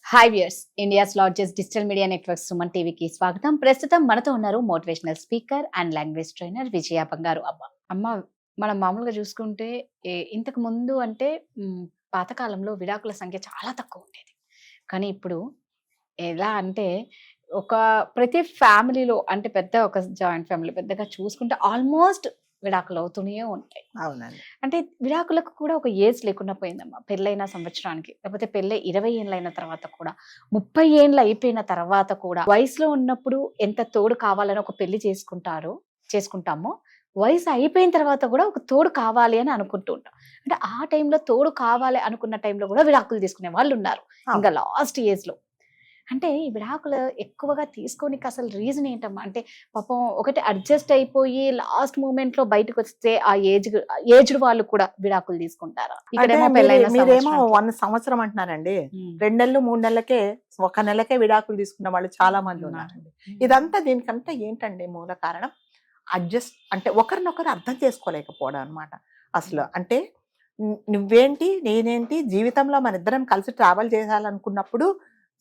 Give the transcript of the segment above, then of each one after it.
Hi viewers, India's largest digital media network Suman టీవీకి స్వాగతం. ప్రస్తుతం మనతో ఉన్నారు motivational speaker and language trainer Vijaya Bangaru Amma. మనం మామూలుగా చూసుకుంటే ఇంతకు ముందు అంటే పాతకాలంలో విడాకుల సంఖ్య చాలా తక్కువ ఉండేది. కానీ ఇప్పుడు ఎలా అంటే ఒక ప్రతి ఫ్యామిలీలో అంటే పెద్ద ఒక జాయింట్ ఫ్యామిలీ పెద్దగా చూసుకుంటే ఆల్మోస్ట్ విడాకులు అవుతూనే ఉంటాయి. అవునండి. అంటే విడాకులకు కూడా ఒక ఏజ్ లేకుండా పోయిందమ్మా. పెళ్ళైన సంవత్సరానికి, లేకపోతే పెళ్ళై 20 ఏళ్ళైన తర్వాత కూడా, 30 ఏళ్ళు అయిపోయిన తర్వాత కూడా వయసులో ఉన్నప్పుడు ఎంత తోడు కావాలని ఒక పెళ్లి చేసుకుంటామో, వయసు అయిపోయిన తర్వాత కూడా ఒక తోడు కావాలి అని అనుకుంటూ ఉంటాం. అంటే ఆ టైంలో తోడు కావాలి అనుకున్న టైంలో కూడా విడాకులు తీసుకునే వాళ్ళు ఉన్నారు. ఇంకా లాస్ట్ ఏజ్ లో అంటే ఈ విడాకులు ఎక్కువగా తీసుకోనికి అసలు రీజన్ ఏంటమ్మా? అంటే పాపం ఒకటి అడ్జస్ట్ అయిపోయి లాస్ట్ మూమెంట్ లో బయటకు వస్తే ఆ ఏజ్డ్ వాళ్ళు కూడా విడాకులు తీసుకుంటారా? ఇక్కడేమో మీరేమో 1 సంవత్సరం అంటున్నారండి. 2 నెలలు 3 నెలలకే 1 నెలకే విడాకులు తీసుకున్న వాళ్ళు చాలా మంది ఉన్నారండి. ఇదంతా దీనికంతా ఏంటండి మూల కారణం? అడ్జస్ట్ అంటే ఒకరినొకరు అర్థం చేసుకోలేకపోవడం అనమాట. అసలు అంటే నువ్వేంటి నేనేంటి జీవితంలో మన ఇద్దరం కలిసి ట్రావెల్ చేయాలనుకున్నప్పుడు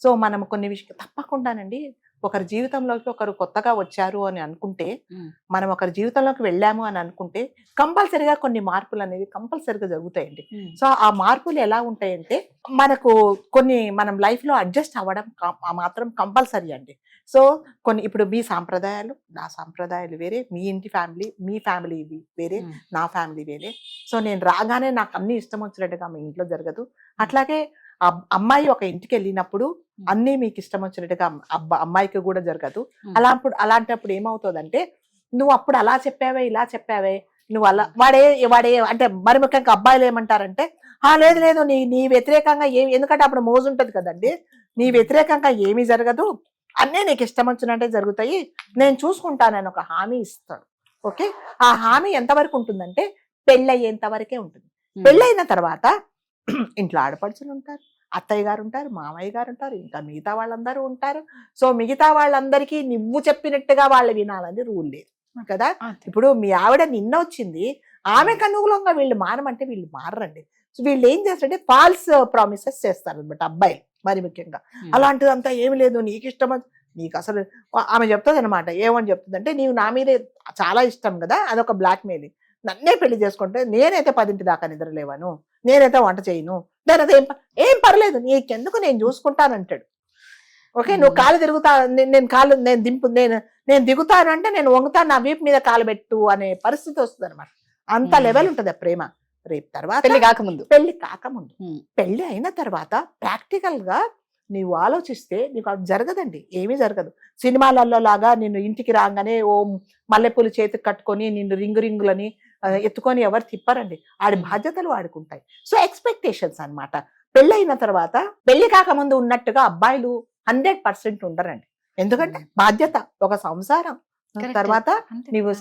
సో మనం కొన్ని విషయాలు తప్పకుండానండి. ఒకరి జీవితంలోకి ఒకరు కొత్తగా వచ్చారు అని అనుకుంటే, మనం ఒకరి జీవితంలోకి వెళ్ళాము అని అనుకుంటే కంపల్సరిగా కొన్ని మార్పులు అనేది కంపల్సరిగా జరుగుతాయండి. సో ఆ మార్పులు ఎలా ఉంటాయంటే మనకు కొన్ని మనం లైఫ్ లో అడ్జస్ట్ అవ్వడం మాత్రం కంపల్సరీ అండి. సో కొన్ని ఇప్పుడు మీ సాంప్రదాయాలు నా సాంప్రదాయాలు వేరే, మీ ఇంటి ఫ్యామిలీ మీ ఫ్యామిలీ వేరే, నా ఫ్యామిలీ వేరే. సో నేను రాగానే నాకు అన్ని ఇష్టం వచ్చినట్టుగా మీ ఇంట్లో జరగదు. అట్లాగే అమ్మాయి ఒక ఇంటికి వెళ్ళినప్పుడు అన్నీ మీకు ఇష్టం వచ్చినట్టుగా అమ్మాయికి కూడా జరగదు. అలాంటప్పుడు ఏమవుతుందంటే నువ్వు అప్పుడు అలా చెప్పావే ఇలా చెప్పావే నువ్వు అలా వాడే అంటే మరి ముఖ్యంగా అబ్బాయిలు ఏమంటారంటే లేదు లేదు నీ వ్యతిరేకంగా ఎందుకంటే అప్పుడు మోజు ఉంటది కదండి. నీ వ్యతిరేకంగా ఏమీ జరగదు, అన్నీ నీకు ఇష్టం వచ్చినట్టే జరుగుతాయి, నేను చూసుకుంటానని ఒక హామీ ఇస్తాడు. ఓకే, ఆ హామీ ఎంతవరకు ఉంటుందంటే పెళ్ళయ్యేంత వరకే ఉంటుంది. పెళ్ళైన తర్వాత ఇంట్లో ఆడపడుచులు ఉంటారు, అత్తయ్య గారు ఉంటారు, మామయ్య గారు ఉంటారు, ఇంకా మిగతా వాళ్ళందరూ ఉంటారు. సో మిగతా వాళ్ళందరికీ నువ్వు చెప్పినట్టుగా వాళ్ళు వినాలని రూల్ లేదు కదా. ఇప్పుడు మీ ఆవిడ నిన్న వచ్చింది, ఆమెకు అనుకూలంగా వీళ్ళు మారమంటే వీళ్ళు మారరండి. సో వీళ్ళు ఏం చేస్తారంటే ఫాల్స్ ప్రామిసెస్ చేస్తారు అనమాట అబ్బాయిలు మరి ముఖ్యంగా. అలాంటిదంతా ఏమి లేదు, నీకు ఇష్టం నీకు అసలు ఆమె చెప్తుంది అనమాట. ఏమని చెప్తుంది అంటే నీవు నా మీదే చాలా ఇష్టం కదా, అదొక బ్లాక్ మెయిలింగ్. నన్నే పెళ్లి చేసుకుంటే నేనైతే 10 దాకా నిద్ర లేవాను, నేనైతే వంట చేయను, నేనైతే ఏం పర్లేదు నీకెందుకు నేను చూసుకుంటానంటాడు. ఓకే, నువ్వు కాలు తిరుగుతా నేను దిగుతాను అంటే నేను వంగుతాను, నా వీపు మీద కాలు పెట్టు అనే పరిస్థితి వస్తుంది అనమాట. అంత లెవెల్ ఉంటుంది ఆ ప్రేమ. రేపు తర్వాత పెళ్లి కాకముందు పెళ్లి అయిన తర్వాత ప్రాక్టికల్ గా నీవు ఆలోచిస్తే నీకు అది జరగదండి, ఏమీ జరగదు. సినిమాలలో లాగా నిన్ను ఇంటికి రాగానే ఓ మల్లెపూలు చేతికి కట్టుకొని నిన్ను రింగులని ఎత్తుకొని ఎవరు తిప్పరండి. ఆడి బాధ్యతలు వాడుకుంటాయి. సో ఎక్స్పెక్టేషన్స్ అనమాట. పెళ్ళైన తర్వాత పెళ్లి కాకముందు ఉన్నట్టుగా అబ్బాయిలు 100% ఉండరండి. ఎందుకంటే బాధ్యత, ఒక సంసారం తర్వాత నీవు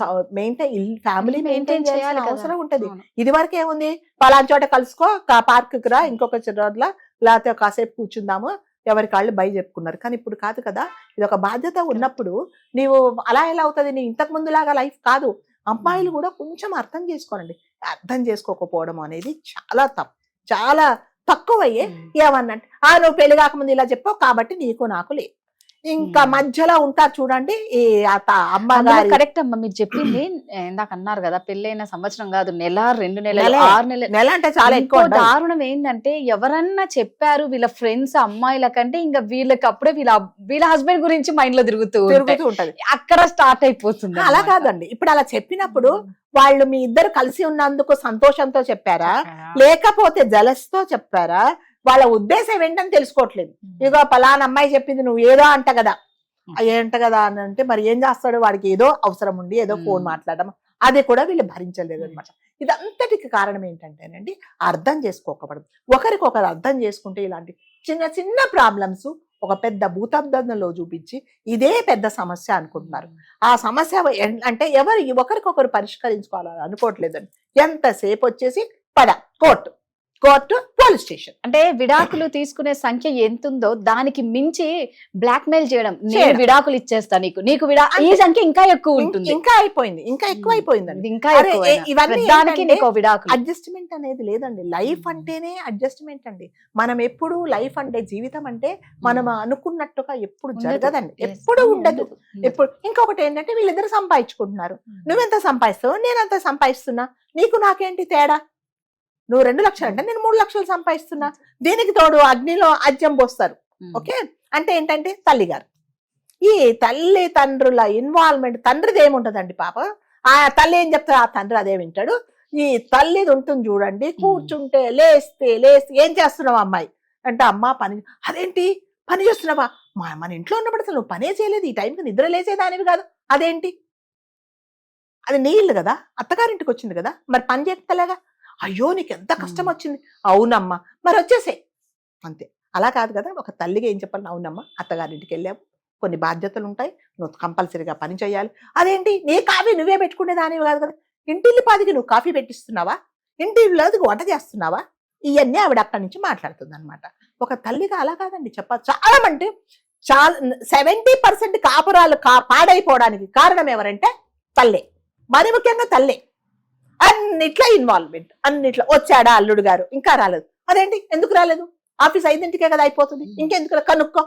ఫ్యామిలీ మెయింటైన్ చేయాల్సిన అవసరం ఉంటది. ఇది వరకు ఏముంది, పలానా చోట కలుసుకో, పార్క్ రా, ఇంకొక చోట్ల లేకపోతే కాసేపు కూర్చుందాము, ఎవరి కాళ్ళు బై చెప్పుకున్నారు. కానీ ఇప్పుడు కాదు కదా. ఇది ఒక బాధ్యత ఉన్నప్పుడు నీవు అలా ఎలా అవుతుంది, నీ ఇంతకు ముందులాగా లైఫ్ కాదు. అమ్మాయిలు కూడా కొంచెం అర్థం చేసుకోనండి. అర్థం చేసుకోకపోవడం అనేది చాలా తక్కువయ్యే. ఏమన్నంటే నువ్వు పెళ్లి కాకముందు ఇలా చెప్పావు కాబట్టి నీకు నాకు లేదు, ఇంకా మధ్యలో ఉంటారు చూడండి ఈ అమ్మగారు. కరెక్ట్ అమ్మ, మీరు చెప్పింది. ఇందాక అన్నారు కదా పెళ్ళైన సంవత్సరం కాదు, నెల 2 నెలలు 6 నెలలు అంటే చాలా ఎక్కువ. దారుణం ఏంటంటే ఎవరన్నా చెప్పారు వీళ్ళ ఫ్రెండ్స్ అమ్మాయిల కంటే ఇంకా వీళ్ళకి అప్పుడే వీళ్ళ హస్బెండ్ గురించి మైండ్ లో తిరుగుతూ ఉంటది, అక్కడ స్టార్ట్ అయిపోతుంది. అలా కాదండి, ఇప్పుడు అలా చెప్పినప్పుడు వాళ్ళు మీ ఇద్దరు కలిసి ఉన్నందుకు సంతోషంతో చెప్పారా, లేకపోతే జలస్ తో చెప్పారా, వాళ్ళ ఉద్దేశం ఏంటని తెలుసుకోవట్లేదు. ఇగో పలానా అమ్మాయి చెప్పింది నువ్వు ఏదో అంట కదా అని అంటే మరి ఏం చేస్తాడు, వాడికి ఏదో అవసరం ఉండి ఏదో ఫోన్ మాట్లాడడం, అది కూడా వీళ్ళు భరించలేదు అనమాట. ఇదంతటికి కారణం ఏంటంటేనండి అర్థం చేసుకోకపోవడం. ఒకరికొకరు అర్థం చేసుకుంటే ఇలాంటి చిన్న చిన్న ప్రాబ్లమ్స్ ఒక పెద్ద భూతబ్దంలో చూపించి ఇదే పెద్ద సమస్య అనుకుంటున్నారు. ఆ సమస్య అంటే ఒకరికొకరు పరిష్కరించుకోవాలని అనుకోవట్లేదండి. ఎంతసేపు వచ్చేసి కోర్టు కోర్టు, పోలీస్ స్టేషన్. అంటే విడాకులు తీసుకునే సంఖ్య ఎంత ఉందో దానికి మించి బ్లాక్ మెయిల్ చేయడం, నేను చేయడం. విడాకులు ఇచ్చేస్తా నీకు ఈ సంఖ్య ఇంకా ఎక్కువ ఉంటుంది. ఇంకా అయిపోయింది, ఇంకా ఎక్కువ అయిపోయిందండి. ఇది ఇంకా అరే, ఇవన్నీ దానికి ఏంటంటే నీకు విడాకులు. అడ్జస్ట్మెంట్ అనేది లేదండి. లైఫ్ అంటేనే అడ్జస్ట్మెంట్ అండి. మనం ఎప్పుడు లైఫ్ అంటే, జీవితం అంటే మనం అనుకున్నట్టుగా ఎప్పుడు జరగదండి, ఎప్పుడు ఉండదు. ఎప్పుడు ఇంకొకటి ఏంటంటే వీళ్ళిద్దరు సంపాదించుకుంటున్నారు. నువ్వెంత సంపాదిస్తావు, నేను అంత సంపాదిస్తున్నా, నీకు నాకేంటి తేడా? నువ్వు 2 లక్షలు అంటే నేను 3 లక్షలు సంపాదిస్తున్నా. దీనికి తోడు అగ్నిలో అజ్యం పోస్తారు. ఓకే, అంటే ఏంటంటే తల్లిగారు, ఈ తల్లి తండ్రుల ఇన్వాల్వ్మెంట్, తండ్రిది ఏముంటదండి పాప, ఆ తల్లి ఏం చెప్తారు, ఆ తండ్రి అదే వింటాడు. ఈ తల్లిది ఉంటుంది చూడండి, కూర్చుంటే లేస్తే ఏం చేస్తున్నావు అమ్మాయి అంటే, అమ్మ పని. అదేంటి పని చేస్తున్నావా? మన ఇంట్లో ఉన్నప్పుడు అసలు నువ్వు పనే చేయలేదు, ఈ టైంకి నిద్ర లేచేదానివి కాదు, అదేంటి? అది నీ ఇల్లు కదా, అత్తగారింటికి వచ్చింది కదా, మరి పని చేస్తలేగా. అయ్యో నీకు ఎంత కష్టం వచ్చింది. అవునమ్మా, మరి వచ్చేసే అంతే. అలా కాదు కదా, ఒక తల్లిగా ఏం చెప్పాలి, అవునమ్మా అత్తగారింటికి వెళ్ళావు, కొన్ని బాధ్యతలు ఉంటాయి, నువ్వు కంపల్సరీగా పని చేయాలి. అదేంటి నీ కాఫీ నువ్వే పెట్టుకునే దానివి కాదు కదా, ఇంటిల్లి పాదికి నువ్వు కాఫీ పెట్టిస్తున్నావా, ఇంటిల్లోకి వంట చేస్తున్నావా, ఇవన్నీ ఆవిడ అక్కడి నుంచి మాట్లాడుతుంది అనమాట. ఒక తల్లిగా అలా కాదండి చెప్పాలి. చాలా అంటే చాలా 70% కాపురాలు పాడైపోవడానికి కారణం ఎవరంటే తల్లే, మరి ముఖ్యంగా తల్లే. అన్నిట్లా ఇన్వాల్వ్మెంట్, అన్నిట్లో. వచ్చాడా అల్లుడు గారు, ఇంకా రాలేదు, అదేంటి ఎందుకు రాలేదు, ఆఫీస్ 5ంటికే కదా అయిపోతుంది, ఇంకెందుకు కనుక్కో.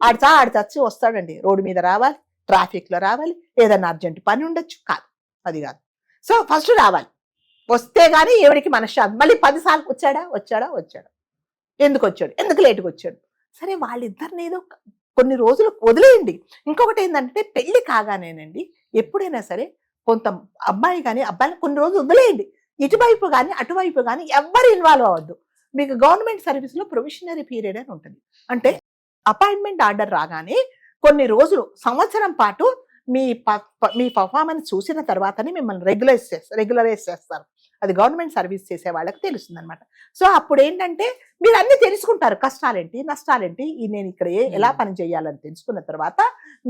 ఆడిచచ్చి వస్తాడండి, రోడ్డు మీద రావాలి, ట్రాఫిక్ లో రావాలి, ఏదైనా అర్జెంట్ పని ఉండొచ్చు, కాదు అది కాదు. సో ఫస్ట్ రావాలి, వస్తే గానీ ఎవరికి మనశ్శాంతి. మళ్ళీ 10 సార్లు వచ్చాడా, ఎందుకు వచ్చాడు, ఎందుకు లేటుగా వచ్చాడు. సరే వాళ్ళిద్దరిని ఏదో కొన్ని రోజులు వదిలేయండి. ఇంకొకటి ఏంటంటే పెళ్లి కాగానేనండి ఎప్పుడైనా సరే కొంత అమ్మాయి కానీ అబ్బాయిని కొన్ని రోజులు వదిలేయండి. ఇటువైపు కానీ అటువైపు కానీ ఎవ్వరు ఇన్వాల్వ్ అవ్వద్దు. మీకు గవర్నమెంట్ సర్వీస్ లో ప్రొవిషనరీ పీరియడ్ అని ఉంటుంది. అంటే అపాయింట్మెంట్ ఆర్డర్ రాగానే కొన్ని రోజులు, సంవత్సరం పాటు మీ పర్ఫార్మెన్స్ చూసిన తర్వాతనే మిమ్మల్ని రెగ్యులరైజ్ చేస్తారు. అది గవర్నమెంట్ సర్వీస్ చేసే వాళ్ళకి తెలుస్తుంది అనమాట. సో అప్పుడు ఏంటంటే మీరు అన్ని తెలుసుకుంటారు, కష్టాలేంటి నష్టాలేంటి, నేను ఇక్కడ ఎలా పని చేయాలని తెలుసుకున్న తర్వాత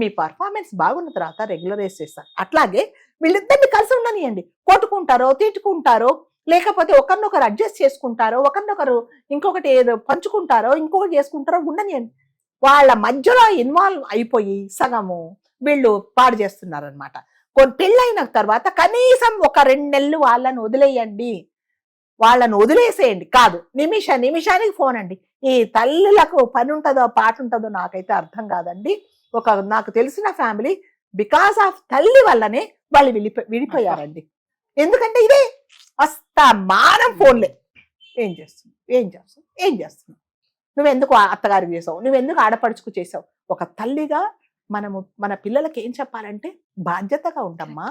మీ పర్ఫార్మెన్స్ బాగున్న తర్వాత రెగ్యులరైజ్ చేస్తారు. అట్లాగే వీళ్ళిద్దరిని కలిసి ఉండనియండి. కొట్టుకుంటారో తిట్టుకుంటారో, లేకపోతే ఒకరినొకరు అడ్జస్ట్ చేసుకుంటారో, ఒకరినొకరు ఇంకొకటి ఏదో పంచుకుంటారో, ఇంకొకటి చేసుకుంటారో ఉండనియండి. వాళ్ళ మధ్యలో ఇన్వాల్వ్ అయిపోయి సగము వీళ్ళు పాడు చేస్తున్నారనమాట. పెళ్ళైన తర్వాత కనీసం ఒక 2 నెలలు వాళ్ళని వదిలేయండి, వాళ్ళని వదిలేసేయండి. కాదు నిమిషానికి ఫోన్ అండి. ఈ తల్లులకు పని ఉంటుందో పాట ఉంటుందో నాకైతే అర్థం కాదండి. నాకు తెలిసిన ఫ్యామిలీ బికాస్ ఆఫ్ తల్లి వల్లనే వాళ్ళు విడిపోయారండి. ఎందుకంటే ఇదే మానం ఫోన్లే. ఏం చేస్తున్నావు, నువ్వెందుకు అత్తగారికి చేసావు, నువ్వెందుకు ఆడపడుచుకు చేసావు. ఒక తల్లిగా మనము మన పిల్లలకి ఏం చెప్పాలంటే బాధ్యతగా ఉంటామ్మా.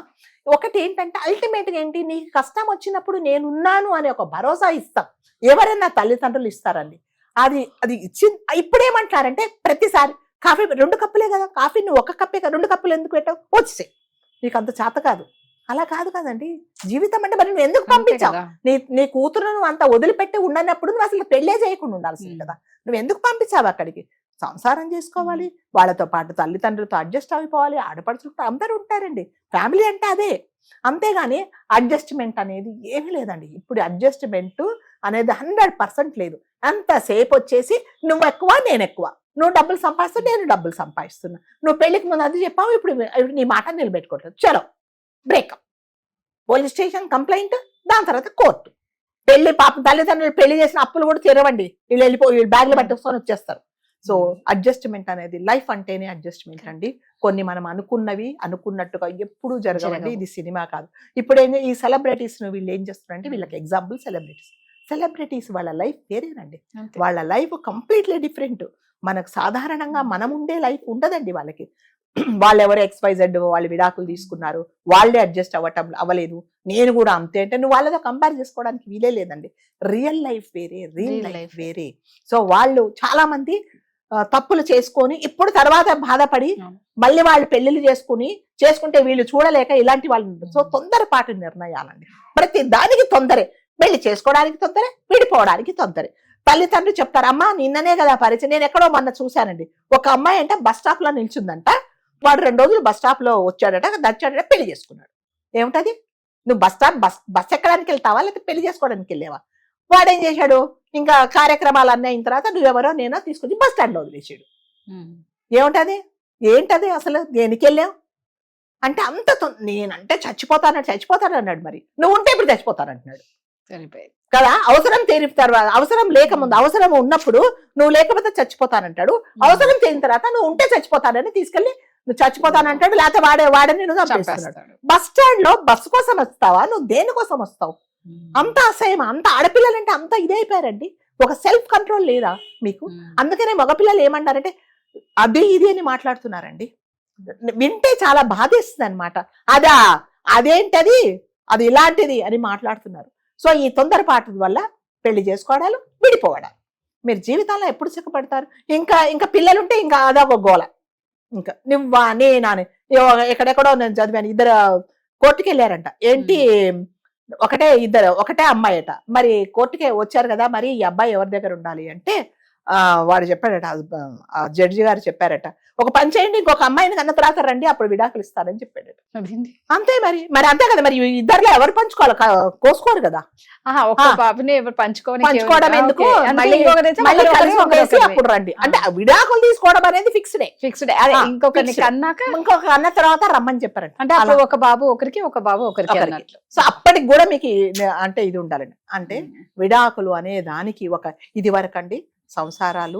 ఒకటి ఏంటంటే అల్టిమేట్గా ఏంటి, నీకు కష్టం వచ్చినప్పుడు నేనున్నాను అనే ఒక భరోసా ఇస్తాం. ఎవరైనా తల్లిదండ్రులు ఇస్తారండి. అది ఇప్పుడేమంటారంటే ప్రతిసారి కాఫీ 2 కప్పులే కదా, కాఫీ నువ్వు 1 కప్పే కదా, 2 కప్పులు ఎందుకు పెట్టావు, వచ్చే నీకు అంత చేత కాదు. అలా కాదు కదండి జీవితం అంటే. మరి నువ్వు ఎందుకు పంపించావు, నీ కూతురు నువ్వు అంత వదిలిపెట్టి ఉండనప్పుడు నువ్వు అసలు పెళ్ళే చేయకుండా ఉండాల్సింది కదా. నువ్వు ఎందుకు పంపించావు అక్కడికి? సంసారం చేసుకోవాలి, వాళ్ళతో పాటు తల్లిదండ్రులతో అడ్జస్ట్ అయిపోవాలి, ఆడపడుచులతో అందరూ ఉంటారండి. ఫ్యామిలీ అంటే అదే. అంతేగాని అడ్జస్ట్మెంట్ అనేది ఏమీ లేదండి. ఇప్పుడు అడ్జస్ట్మెంట్ అనేది 100% లేదు. అంతసేపు వచ్చేసి నువ్వు ఎక్కువ నేను ఎక్కువ, నువ్వు డబ్బులు సంపాదిస్తూ నేను డబ్బులు సంపాదిస్తున్నా, నువ్వు పెళ్లికి ముందు అది చెప్పావు, ఇప్పుడు నీ మాట నిలబెట్టుకోవట్లేదు, చలో బ్రేకప్, పోలీస్ స్టేషన్ కంప్లైంట్, దాని తర్వాత కోర్టు. పెళ్లి పాపం తల్లిదండ్రులు పెళ్లి చేసిన అప్పులు కూడా తెరవండి, వీళ్ళు బ్యాగ్లు పట్టుకొని వచ్చేస్తారు. సో అడ్జస్ట్మెంట్ అనేది లైఫ్ అంటేనే అడ్జస్ట్మెంట్ అండి. కొన్ని మనం అనుకున్నట్టుగా ఎప్పుడు జరగవండి. ఇది సినిమా కాదు. ఇప్పుడు ఈ సెలబ్రిటీస్ వీళ్ళు ఏం చేస్తున్నారంటే, వీళ్ళకి ఎగ్జాంపుల్ సెలబ్రిటీస్ వాళ్ళ లైఫ్ వేరేనండి. వాళ్ళ లైఫ్ కంప్లీట్లీ డిఫరెంట్. మనకు సాధారణంగా మనం ఉండే లైఫ్ ఉండదండి వాళ్ళకి. వాళ్ళు ఎవరో XYZ వాళ్ళు విడాకులు తీసుకున్నారు, వాళ్ళే అడ్జస్ట్ అవ్వలేదు, నేను కూడా అంతే అంటే నువ్వు వాళ్ళతో కంపేర్ చేసుకోవడానికి వీలే లేదండి. రియల్ లైఫ్ వేరే, రియల్ లైఫ్ వేరే. సో వాళ్ళు చాలా మంది తప్పులు చేసుకొని ఇప్పుడు తర్వాత బాధపడి మళ్ళీ వాళ్ళు పెళ్లిళ్ళు చేసుకుంటే వీళ్ళు చూడలేక ఇలాంటి వాళ్ళు. సో తొందరపాటు నిర్ణయాలండి. ప్రతి దానికి తొందరే. పెళ్లి చేసుకోవడానికి తొందరే, విడిపోవడానికి తొందరే. తల్లిదండ్రులు చెప్తారు, అమ్మా నిన్ననే కదా పరిచయం. నేను ఎక్కడో మొన్న చూశానండి, ఒక అమ్మాయి అంటే బస్ స్టాప్ లో నిల్చుందంట. వాడు 2 రోజులు బస్ స్టాప్ లో వచ్చాడట, పెళ్లి చేసుకున్నాడు. ఏమిటది? నువ్వు బస్ ఎక్కడానికి వెళ్తావా లేకపోతే పెళ్లి చేసుకోవడానికి వెళ్ళావా? వాడేం చేశాడు, ఇంకా కార్యక్రమాలు అన్నీ అయిన తర్వాత నువ్వెవరో నేనో తీసుకొచ్చి బస్ స్టాండ్ లో వదిలేసాడు. ఏముంటది, ఏంటది అసలు, దేనికి వెళ్ళావు అంటే అంత నేనంటే చచ్చిపోతాను అన్నాడు. మరి నువ్వు ఉంటే ఇప్పుడు చచ్చిపోతానంటున్నాడు కదా. అవసరం తీరిన తర్వాత, అవసరం లేకముందు, అవసరం ఉన్నప్పుడు నువ్వు లేకపోతే చచ్చిపోతానంటాడు. అవసరం తీరిన తర్వాత నువ్వు ఉంటే చచ్చిపోతానని తీసుకెళ్లి నువ్వు చచ్చిపోతానంటాడు. లేకపోతే వాడని నువ్వు చంపేస్తున్నాడు. బస్ స్టాండ్ లో బస్సు కోసం వస్తావా, నువ్వు దేనికోసం వస్తావు? అంత అసహ్యం, అంత ఆడపిల్లలంటే అంత ఇదైపోయారండి. ఒక సెల్ఫ్ కంట్రోల్ లేదా మీకు? అందుకనే మగపిల్లలు ఏమంటారంటే అది ఇది అని మాట్లాడుతున్నారండి. వింటే చాలా బాధేస్తుంది అనమాట. అదేంటది, అది ఇలాంటిది అని మాట్లాడుతున్నారు. సో ఈ తొందరపాటు వల్ల పెళ్లి చేసుకోవడాలు, విడిపోవడాలు. మీరు జీవితంలో ఎప్పుడు సిగ్గుపడతారు? ఇంకా పిల్లలుంటే ఇంకా అదొక గోల. ఇంకా నువ్వా నేనా అని ఎక్కడెక్కడో నేను చదివాను, ఇద్దరు కోర్టుకి వెళ్ళారంట. ఏంటి, ఒకటే అమ్మాయట. మరి కోర్టుకి వచ్చారు కదా, మరి ఈ అబ్బాయి ఎవరి దగ్గర ఉండాలి అంటే వాడు చెప్పాడట, జడ్జి గారు చెప్పారట, ఒక పని చేయండి, ఇంకొక అమ్మాయిని కన్నా తర్వాత రండి, అప్పుడు విడాకులు ఇస్తారని చెప్పాడట. అంతే మరి అంతే కదా. మరి ఇద్దరులో ఎవరు పంచుకోవాలి, కోసుకోరు కదా. బాబుని ఎవరు పంచుకోవడం ఎందుకు, అప్పుడు రండి అంటే విడాకులు తీసుకోవడం అనేది ఫిక్స్డ్. ఇంకొక అన్న తర్వాత రమ్మని చెప్పారంట. అంటే ఒక బాబు ఒకరికి. సో అప్పటికి కూడా మీకు అంటే ఇది ఉండాలండి. అంటే విడాకులు అనే దానికి ఇది వరకండి సంసారాలు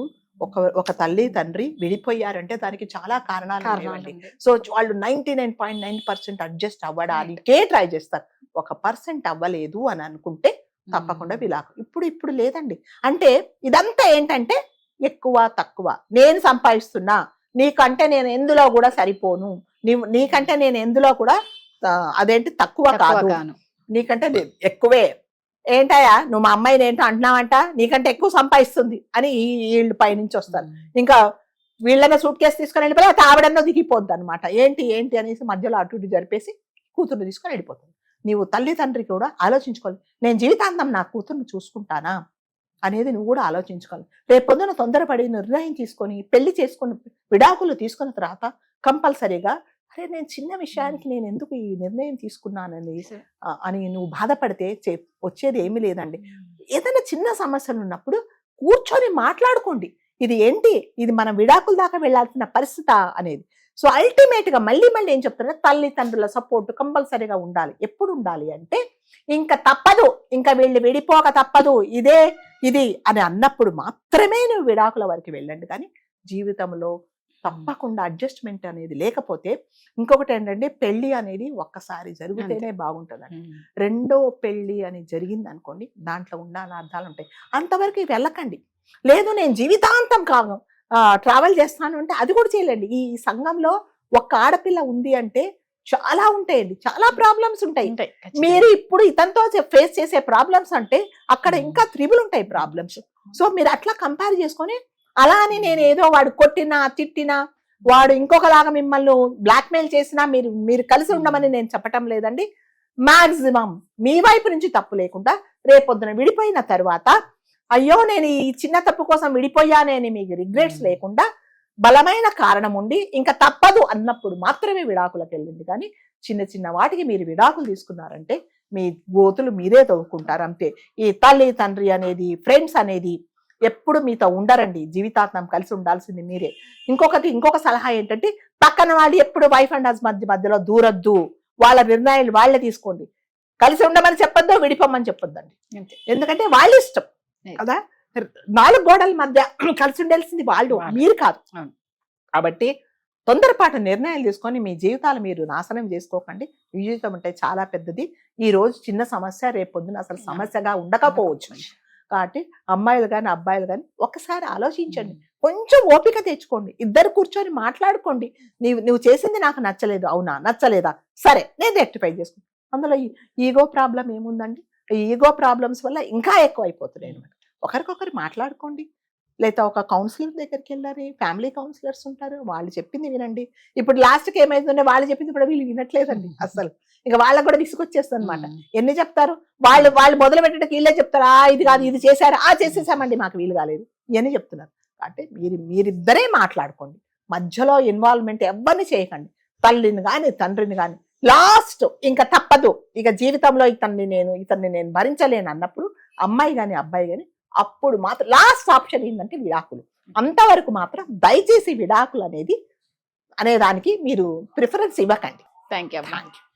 ఒక తల్లి తండ్రి విడిపోయారంటే దానికి చాలా కారణాలు ఉన్నాయండి. సో వాళ్ళు 99.9% అడ్జస్ట్ అవ్వడానికే ట్రై చేస్తారు. 1% అవ్వలేదు అని అనుకుంటే తప్పకుండా విడాకులు. ఇప్పుడు లేదండి. అంటే ఇదంతా ఏంటంటే ఎక్కువ తక్కువ, నేను సంపాదిస్తున్నా నీకంటే నేను ఎందులో కూడా సరిపోను, నీకంటే నేను ఎందులో కూడా అదేంటి తక్కువ కాదు, నీకంటే ఎక్కువే. ఏంటయ్యా నువ్వు మా అమ్మాయిని ఏంటో అంటున్నావంట, నీకంటే ఎక్కువ సంపాదిస్తుంది అని వీళ్ళు పైనుంచి వస్తారు. ఇంకా వీళ్ళనే సూట్ కేసు తీసుకొని వెళ్ళిపోయి ఆవిడన్నో దిగిపోద్ది అనమాట. ఏంటి అనేసి మధ్యలో అటు ఇటు జరిపేసి కూతుర్ని తీసుకొని వెళ్ళిపోతుంది. నీవు తల్లి తండ్రి కూడా ఆలోచించుకోవాలి, నేను జీవితాంతం నా కూతుర్ని చూసుకుంటానా అనేది నువ్వు కూడా ఆలోచించుకోవాలి. రేపు పొద్దున తొందరపడి నిర్ణయం తీసుకొని పెళ్లి చేసుకుని విడాకులు తీసుకున్న తర్వాత కంపల్సరీగా అరే నేను చిన్న విషయానికి నేను ఎందుకు ఈ నిర్ణయం తీసుకున్నానని అని నువ్వు బాధపడితే వచ్చేది ఏమీ లేదండి. ఏదైనా చిన్న సమస్యలు ఉన్నప్పుడు కూర్చొని మాట్లాడుకోండి. ఇది ఏంటి, ఇది మనం విడాకుల దాకా వెళ్లాల్సిన పరిస్థితి అనేది. సో అల్టిమేట్ గా మళ్ళీ ఏం చెప్తారంటే తల్లిదండ్రుల సపోర్ట్ కంపల్సరీగా ఉండాలి. ఎప్పుడు ఉండాలి అంటే ఇంకా తప్పదు, ఇంకా వీళ్ళు విడిపోక తప్పదు, ఇది అని అన్నప్పుడు మాత్రమే నువ్వు విడాకుల వరకు వెళ్ళండి. కానీ జీవితంలో తప్పకుండా అడ్జస్ట్మెంట్ అనేది లేకపోతే ఇంకొకటి ఏంటంటే పెళ్లి అనేది ఒక్కసారి జరిగితేనే బాగుంటుందండి. రెండో పెళ్లి అని జరిగింది అనుకోండి, దాంట్లో ఉన్న అర్థాలు ఉంటాయి. అంతవరకు వెళ్ళకండి. లేదు నేను జీవితాంతం ట్రావెల్ చేస్తాను అంటే అది కూడా చేయలేండి. ఈ సంఘంలో ఒక్క ఆడపిల్ల ఉంది అంటే చాలా ఉంటాయండి, చాలా ప్రాబ్లమ్స్ ఉంటాయి. మీరు ఇప్పుడు ఇతనితో ఫేస్ చేసే ప్రాబ్లమ్స్ అంటే అక్కడ ఇంకా త్రిబుల్ ఉంటాయి ప్రాబ్లమ్స్. సో మీరు అట్లా కంపేర్ చేసుకొని అలా అని నేను ఏదో వాడు కొట్టినా తిట్టినా వాడు ఇంకొకలాగా మిమ్మల్ని బ్లాక్మెయిల్ చేసినా మీరు కలిసి ఉండమని నేను చెప్పటం లేదండి. మాక్సిమం మీ వైపు నుంచి తప్పు లేకుండా రేపొద్దున విడిపోయిన తర్వాత అయ్యో నేను ఈ చిన్న తప్పు కోసం విడిపోయానని మీకు రిగ్రెట్స్ లేకుండా బలమైన కారణం ఉండి ఇంకా తప్పదు అన్నప్పుడు మాత్రమే విడాకులకు వెళ్ళింది. కానీ చిన్న వాటికి మీరు విడాకులు తీసుకున్నారంటే మీ గోతులు మీరే తవ్వుకుంటారు అంతే. ఈ తల్లి తండ్రి అనేది ఫ్రెండ్స్ అనేది ఎప్పుడు మీతో ఉండరండి. జీవితాంతం కలిసి ఉండాల్సింది మీరే. ఇంకొక సలహా ఏంటంటే పక్కన వాళ్ళు ఎప్పుడు వైఫ్ అండ్ హస్బెండ్ మధ్యలో దూరద్దు. వాళ్ళ నిర్ణయాలు వాళ్ళే తీసుకోండి. కలిసి ఉండమని చెప్పొద్దు, విడిపోమని చెప్పొద్దండి. ఎందుకంటే వాళ్ళ ఇష్టం కదా. 4 గోడల మధ్య కలిసి ఉండాల్సింది వాళ్ళు, మీరు కాదు. కాబట్టి తొందరపాటు నిర్ణయాలు తీసుకొని మీ జీవితాలు మీరు నాశనం చేసుకోకండి. మీ జీవితం అంటే చాలా పెద్దది. ఈ రోజు చిన్న సమస్య రేపు పొద్దున అసలు సమస్యగా ఉండకపోవచ్చు. కాబట్టి అమ్మాయిలు కానీ అబ్బాయిలు కానీ ఒకసారి ఆలోచించండి, కొంచెం ఓపిక తెచ్చుకోండి, ఇద్దరు కూర్చొని మాట్లాడుకోండి. నువ్వు చేసింది నాకు నచ్చలేదు, అవునా నచ్చలేదా, సరే నేను రెక్టిఫై చేసుకుంటాను. అందులో ఈగో ప్రాబ్లం ఏముందండి? ఈగో ప్రాబ్లమ్స్ వల్ల ఇంకా ఎక్కువ అయిపోతున్నాయి అనమాట. ఒకరికొకరు మాట్లాడుకోండి. లేదా ఒక కౌన్సిలర్ దగ్గరికి వెళ్ళారు, ఫ్యామిలీ కౌన్సిలర్స్ ఉంటారు, వాళ్ళు చెప్పింది వినండి. ఇప్పుడు లాస్ట్కి ఏమైతుందంటే వాళ్ళు చెప్పింది కూడా వీళ్ళు వినట్లేదండి అసలు. ఇక వాళ్ళకు కూడా విసుకొచ్చేస్తుంది అనమాట. ఎన్ని చెప్తారు వాళ్ళు మొదలు పెట్టడానికి వీళ్ళే చెప్తారు, ఇది కాదు ఇది చేశారు, చేసేసామండి మాకు వీలు కాలేదు, ఇవన్నీ చెప్తున్నారు. అంటే మీరిద్దరే మాట్లాడుకోండి, మధ్యలో ఇన్వాల్వ్మెంట్ ఎవరిని చేయకండి. తల్లిని కానీ తండ్రిని కానీ లాస్ట్ ఇంకా తప్పదు, ఇక జీవితంలో ఇతన్ని నేను భరించలేను అన్నప్పుడు అమ్మాయి కానీ అబ్బాయి కానీ అప్పుడు మాత్రం లాస్ట్ ఆప్షన్ ఏంటంటే విడాకులు. అంతవరకు మాత్రం దయచేసి విడాకులు అనేది దానికి మీరు ప్రిఫరెన్స్ ఇవ్వకండి. Thank you. Thank you.